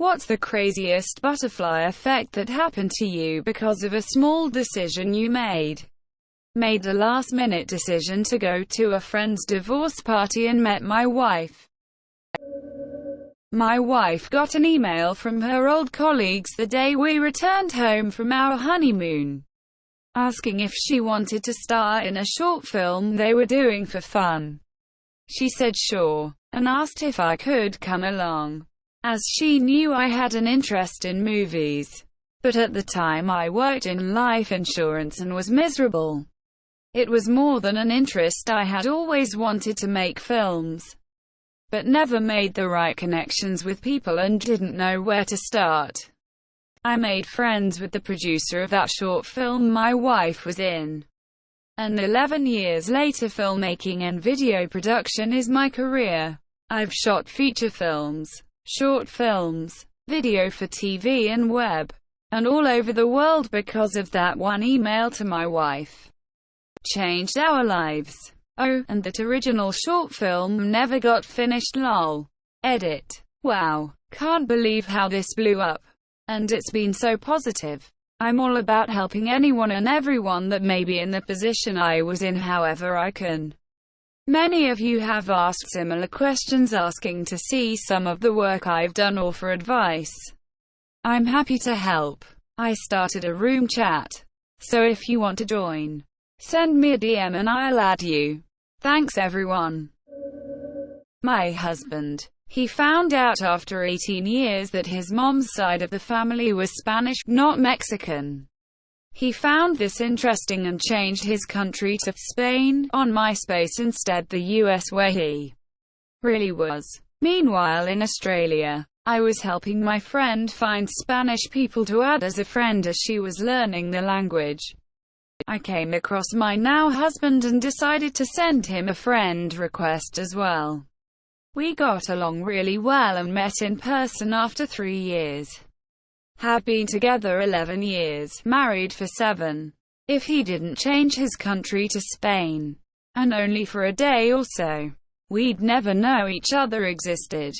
What's the craziest butterfly effect that happened to you because of a small decision you made? Made a last-minute decision to go to a friend's divorce party and met my wife. My wife got an email from her old colleagues the day we returned home from our honeymoon, asking if she wanted to star in a short film they were doing for fun. She said sure, and asked if I could come along, as she knew I had an interest in movies. But at the time I worked in life insurance and was miserable. It was more than an interest, I had always wanted to make films, but never made the right connections with people and didn't know where to start. I made friends with the producer of that short film my wife was in. And 11 years later, filmmaking and video production is my career. I've shot feature films, short films, video for TV and web, and all over the world because of that one email to my wife. Changed our lives. Oh, and that original short film never got finished, lol. Edit. Wow. Can't believe how this blew up. And it's been so positive. I'm all about helping anyone and everyone that may be in the position I was in however I can. Many of you have asked similar questions, asking to see some of the work I've done or for advice. I'm happy to help. I started a room chat, so if you want to join, send me a DM and I'll add you. Thanks everyone. My husband. He found out after 18 years that his mom's side of the family was Spanish, not Mexican. He found this interesting and changed his country to Spain on MySpace instead the US where he really was. Meanwhile in Australia, I was helping my friend find Spanish people to add as a friend as she was learning the language. I came across my now husband and decided to send him a friend request as well. We got along really well and met in person after 3 years. Have been together 11 years, married for 7. If he didn't change his country to Spain, and only for a day or so, we'd never know each other existed.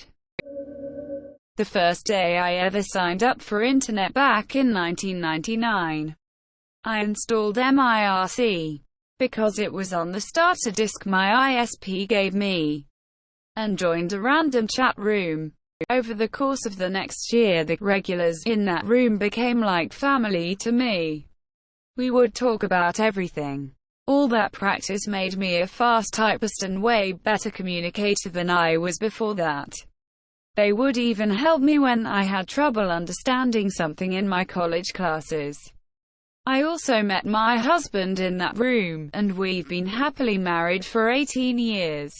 The first day I ever signed up for internet back in 1999. I installed MIRC, because it was on the starter disk my ISP gave me, and joined a random chat room. Over the course of the next year the regulars in that room became like family to me. We would talk about everything. All that practice made me a fast typist and way better communicator than I was before that. They would even help me when I had trouble understanding something in my college classes. I also met my husband in that room, and we've been happily married for 18 years.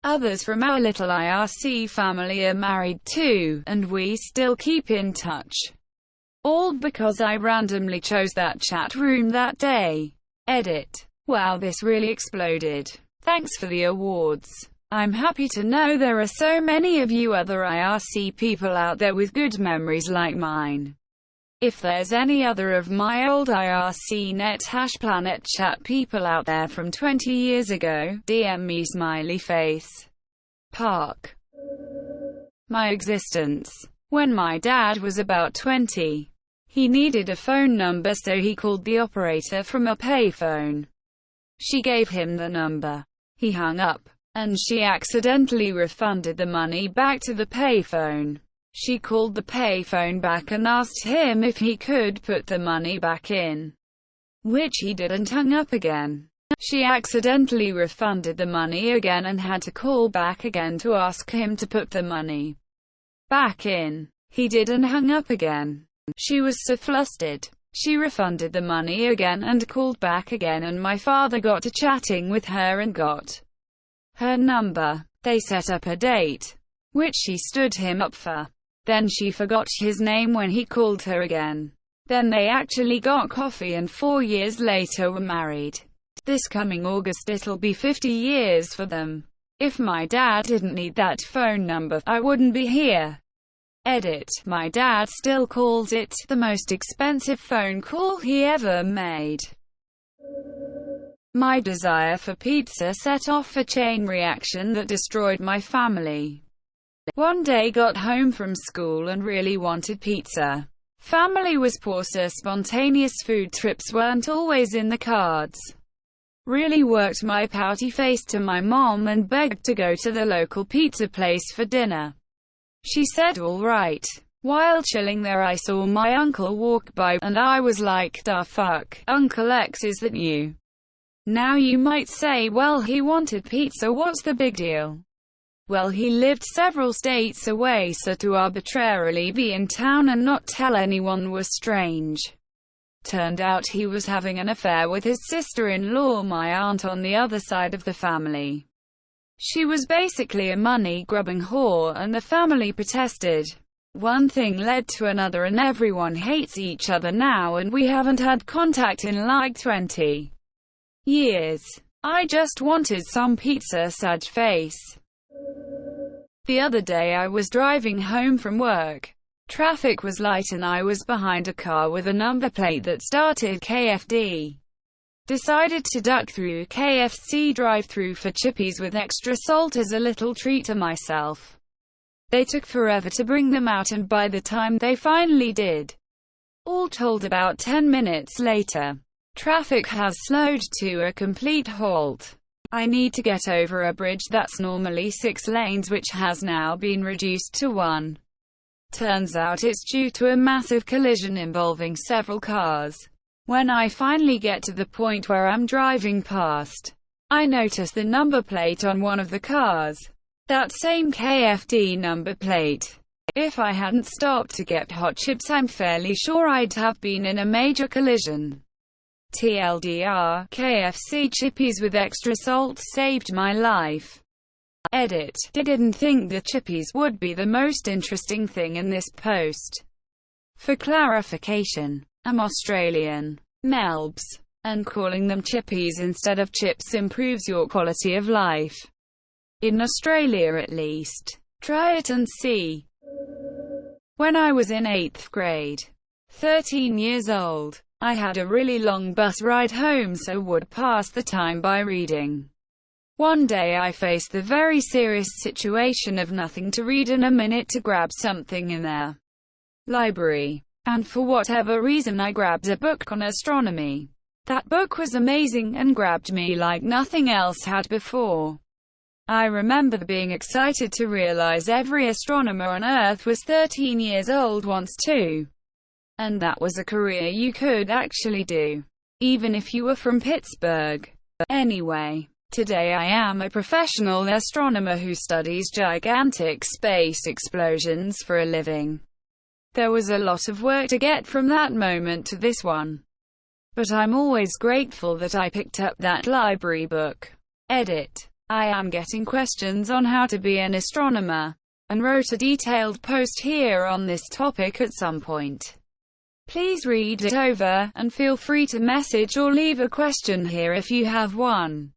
Others from our little IRC family are married too, and we still keep in touch. All because I randomly chose that chat room that day. Edit. Wow, this really exploded. Thanks for the awards. I'm happy to know there are so many of you other IRC people out there with good memories like mine. If there's any other of my old IRC net #planet chat people out there from 20 years ago, DM me smiley face. Park. My existence. When my dad was about 20, he needed a phone number so he called the operator from a payphone. She gave him the number. He hung up, and she accidentally refunded the money back to the payphone. She called the payphone back and asked him if he could put the money back in, which he did, and hung up again. She accidentally refunded the money again and had to call back again to ask him to put the money back in. He did and hung up again. She was so flustered. She refunded the money again and called back again, and my father got to chatting with her and got her number. They set up a date, which she stood him up for. Then she forgot his name when he called her again. Then they actually got coffee and 4 years later were married. This coming August it'll be 50 years for them. If my dad didn't need that phone number, I wouldn't be here. Edit. My dad still calls it the most expensive phone call he ever made. My desire for pizza set off a chain reaction that destroyed my family. One day got home from school and really wanted pizza. Family was poor, so spontaneous food trips weren't always in the cards. Really worked my pouty face to my mom and begged to go to the local pizza place for dinner. She said all right. While chilling there I saw my uncle walk by, and I was like, "Da fuck, Uncle X, is that you?" Now you might say, well, he wanted pizza, what's the big deal? Well, he lived several states away, so to arbitrarily be in town and not tell anyone was strange. Turned out he was having an affair with his sister-in-law, my aunt on the other side of the family. She was basically a money-grubbing whore, and the family protested. One thing led to another and everyone hates each other now, and we haven't had contact in like 20 years. I just wanted some pizza, sad face. The other day I was driving home from work. Traffic was light and I was behind a car with a number plate that started KFD. Decided to duck through KFC drive-thru for chippies with extra salt as a little treat to myself. They took forever to bring them out, and by the time they finally did, all told about 10 minutes later, traffic has slowed to a complete halt. I need to get over a bridge that's normally 6 lanes which has now been reduced to 1. Turns out it's due to a massive collision involving several cars. When I finally get to the point where I'm driving past, I notice the number plate on one of the cars. That same KFD number plate. If I hadn't stopped to get hot chips, I'm fairly sure I'd have been in a major collision. TLDR, KFC chippies with extra salt saved my life. Edit. Didn't think the chippies would be the most interesting thing in this post. For clarification, I'm Australian. Melbs. And calling them chippies instead of chips improves your quality of life. In Australia at least. Try it and see. When I was in 8th grade, 13 years old, I had a really long bus ride home, so would pass the time by reading. One day I faced the very serious situation of nothing to read and a minute to grab something in their library. And for whatever reason I grabbed a book on astronomy. That book was amazing and grabbed me like nothing else had before. I remember being excited to realize every astronomer on Earth was 13 years old once too. And that was a career you could actually do, even if you were from Pittsburgh. Anyway, today I am a professional astronomer who studies gigantic space explosions for a living. There was a lot of work to get from that moment to this one. But I'm always grateful that I picked up that library book. Edit. I am getting questions on how to be an astronomer, and wrote a detailed post here on this topic at some point. Please read it over, and feel free to message or leave a question here if you have one.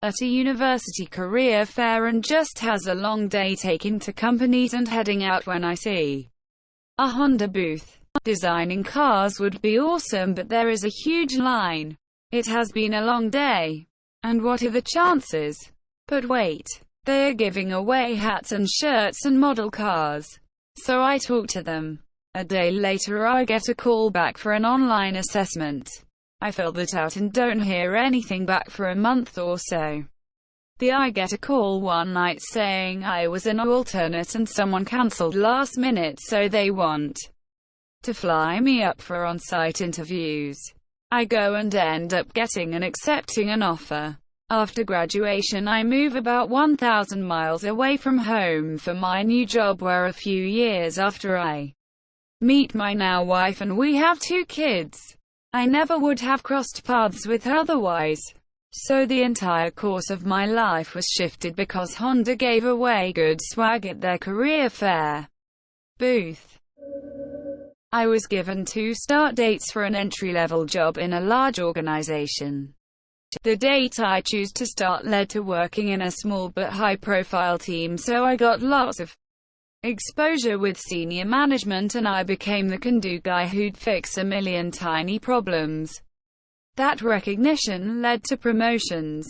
At a university career fair and just has a long day taking to companies and heading out when I see a Honda booth. Designing cars would be awesome, but there is a huge line. It has been a long day. And what are the chances? But wait, they are giving away hats and shirts and model cars. So I talk to them. A day later I get a call back for an online assessment. I fill that out and don't hear anything back for a month or so. I get a call one night saying I was an alternate and someone cancelled last minute, so they want to fly me up for on-site interviews. I go and end up getting and accepting an offer. After graduation I move about 1,000 miles away from home for my new job, where a few years after I meet my now wife and we have 2 kids. I never would have crossed paths with her otherwise. So the entire course of my life was shifted because Honda gave away good swag at their career fair booth. I was given 2 start dates for an entry-level job in a large organization. The date I choose to start led to working in a small but high-profile team, so I got lots of exposure with senior management and I became the can-do guy who'd fix a million tiny problems. That recognition led to promotions.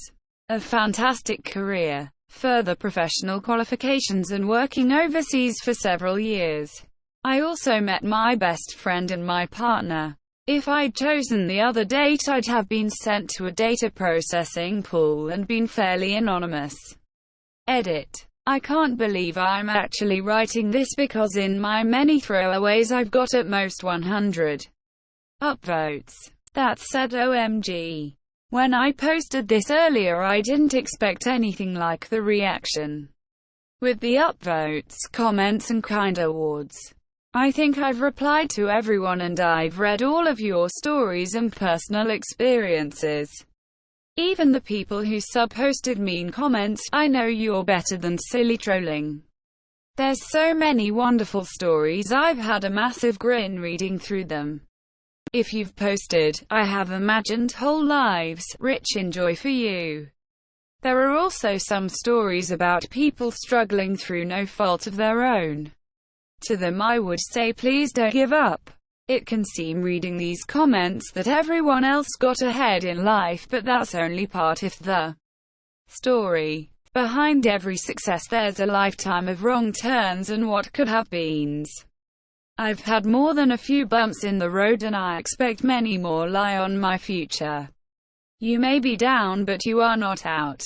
A fantastic career. further professional qualifications and working overseas for several years. I also met my best friend and my partner. If I'd chosen the other date, I'd have been sent to a data processing pool and been fairly anonymous. Edit. I can't believe I'm actually writing this because in my many throwaways I've got at most 100 upvotes. That said, OMG. When I posted this earlier, I didn't expect anything like the reaction. With the upvotes, comments and kind awards. I think I've replied to everyone and I've read all of your stories and personal experiences. Even the people who sub-posted mean comments. I know you're better than silly trolling. There's so many wonderful stories, I've had a massive grin reading through them. If you've posted, I have imagined whole lives, rich in joy for you. There are also some stories about people struggling through no fault of their own. To them I would say, please don't give up. It can seem reading these comments that everyone else got ahead in life, but that's only part of the story. Behind every success there's a lifetime of wrong turns and what could have beens. I've had more than a few bumps in the road and I expect many more lie on my future. You may be down, but you are not out.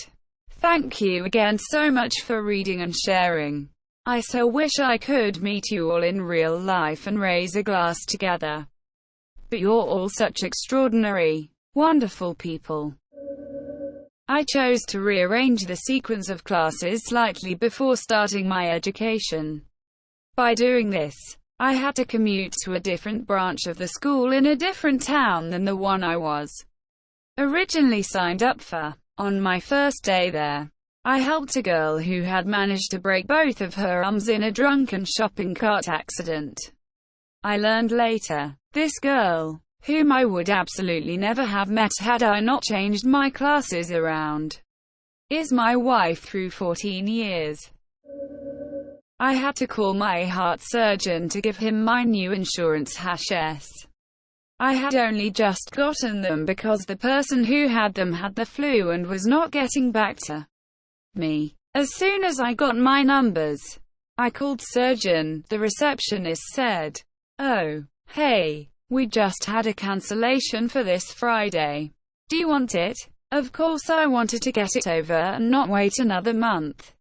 Thank you again so much for reading and sharing. I so wish I could meet you all in real life and raise a glass together. But you're all such extraordinary, wonderful people. I chose to rearrange the sequence of classes slightly before starting my education. By doing this, I had to commute to a different branch of the school in a different town than the one I was originally signed up for. On my first day there, I helped a girl who had managed to break both of her arms in a drunken shopping cart accident. I learned later, this girl, whom I would absolutely never have met had I not changed my classes around, is my wife through 14 years. I had to call my heart surgeon to give him my new insurance #S. I had only just gotten them because the person who had them had the flu and was not getting back to me. As soon as I got my numbers, I called surgeon. The receptionist said, "Oh, hey, we just had a cancellation for this Friday. Do you want it?" Of course I wanted to get it over and not wait another month.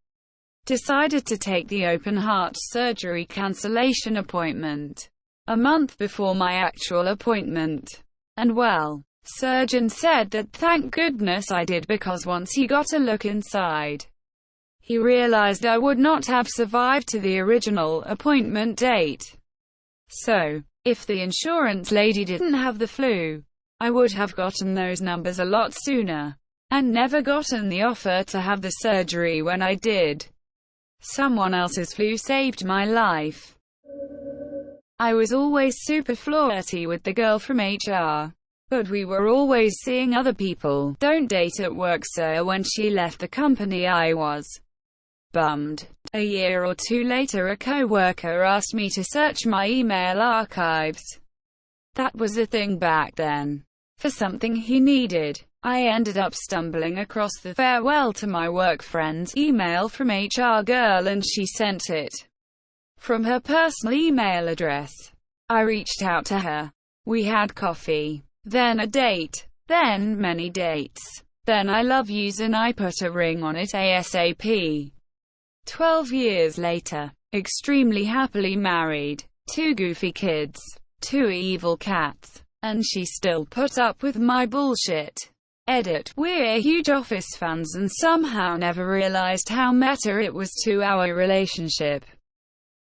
Decided to take the open heart surgery cancellation appointment a month before my actual appointment. And well, surgeon said that thank goodness I did, because once he got a look inside, he realized I would not have survived to the original appointment date. So, if the insurance lady didn't have the flu, I would have gotten those numbers a lot sooner, and never gotten the offer to have the surgery when I did. Someone else's flu saved my life. I was always super flirty with the girl from HR. But we were always seeing other people. Don't date at work, sir. When she left the company I was bummed. A year or two later a co-worker asked me to search my email archives. That was a thing back then. For something he needed. I ended up stumbling across the farewell to my work friend's email from HR girl, and she sent it from her personal email address. I reached out to her. We had coffee. Then a date. Then many dates. Then I love yous and I put a ring on it ASAP. 12 years later. Extremely happily married. 2 goofy kids. 2 evil cats. And she still put up with my bullshit. Edit. We're huge Office fans and somehow never realized how meta it was to our relationship.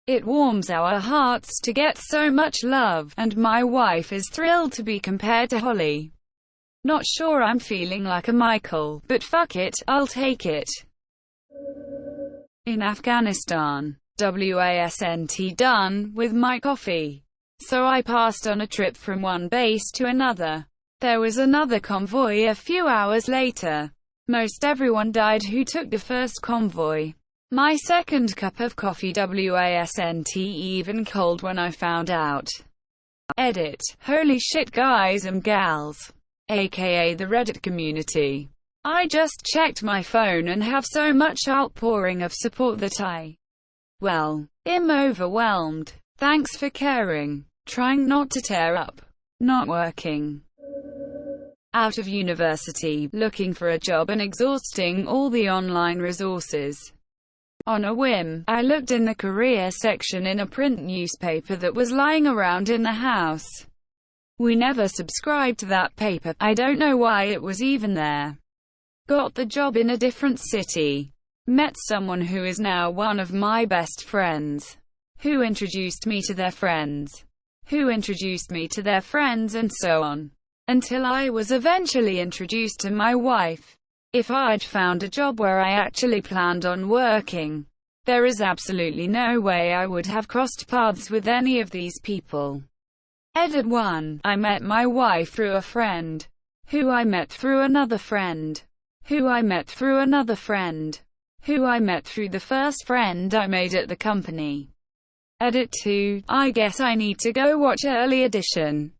It warms our hearts to get so much love, and my wife is thrilled to be compared to Holly. Not sure I'm feeling like a Michael, but fuck it, I'll take it. In Afghanistan. WASNT done with my coffee. So I passed on a trip from one base to another. There was another convoy a few hours later. Most everyone died who took the first convoy. My second cup of coffee wasn't even cold when I found out. Edit. Holy shit, guys and gals, aka the Reddit community. I just checked my phone and have so much outpouring of support that am overwhelmed. Thanks for caring. Trying not to tear up. Not working. Out of university, looking for a job and exhausting all the online resources. On a whim, I looked in the career section in a print newspaper that was lying around in the house. We never subscribed to that paper. I don't know why it was even there. Got the job in a different city. Met someone who is now one of my best friends. Who introduced me to their friends. Who introduced me to their friends, and so on. Until I was eventually introduced to my wife. If I'd found a job where I actually planned on working, there is absolutely no way I would have crossed paths with any of these people. Edit 1. I met my wife through a friend. Who I met through another friend. Who I met through another friend. Who I met through the first friend I made at the company. Edit 2. I guess I need to go watch Early Edition.